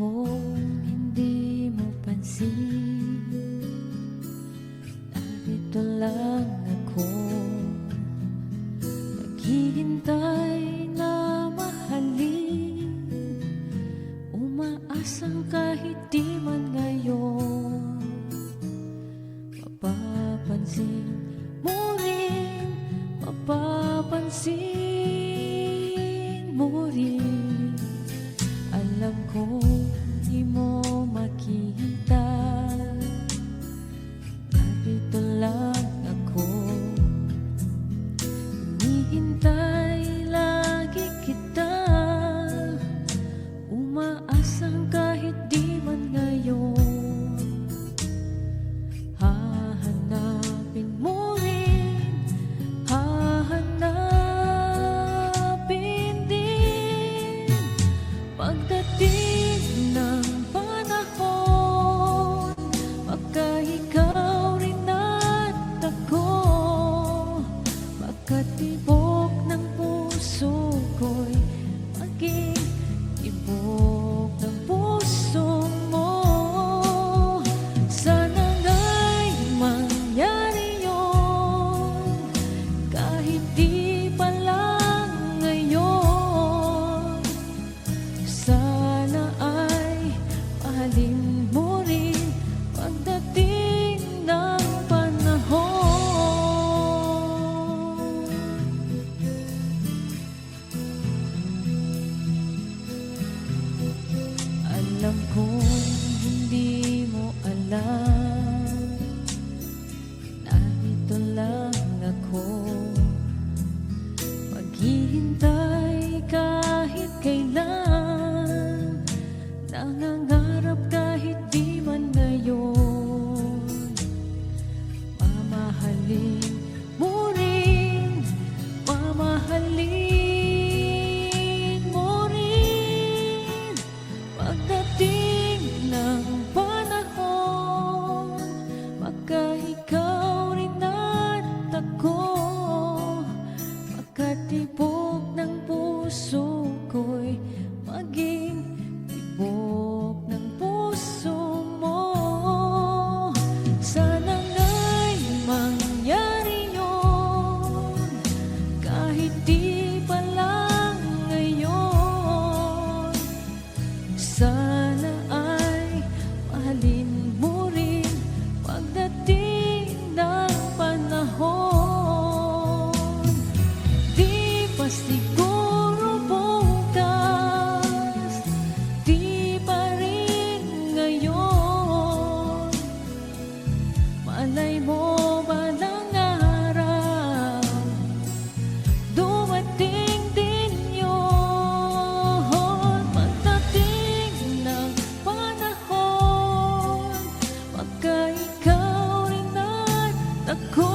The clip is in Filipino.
kong hindi mo pansin, narito lang ako, naghihintay na mahalin, umaasang kahit di man ngayon mapapansin mo rin, mapapansin mo rin. Alam ko di mo makita, narito lang ako, hinihintay lagi kita, umaasang kahit di man ngayon hahanapin mo rin, hahanapin din. Pagdating ng panahon, baka ikaw rin at ako, makatibok ng puso ko'y maging tibok ng puso mo. Sana nga'y mangyari yun, kahit di pa lang ngayon. Sana ay mahalin mo rin pagdating ng panahon. Alam kong hindi mo alam, narito lang ako, maghihintay kahit kailan, nangangarap kahit di man ngayon, mamahalin mo rin, mamahalin mo rin. Pagdating ng panahon, baka ikaw rin at ako, makatibok ng puso ko'y maging tibok ng puso mo. Sana nga'y mangyari yun, kahit di pa lang ngayon. Sana ay mahalin mo rin pagdating ng panahon. Di pa siguro bukas, di pa rin ngayon, malay mo balang araw, dumating din yun. Pagdating ng panahon, baka ikaw rin at ako,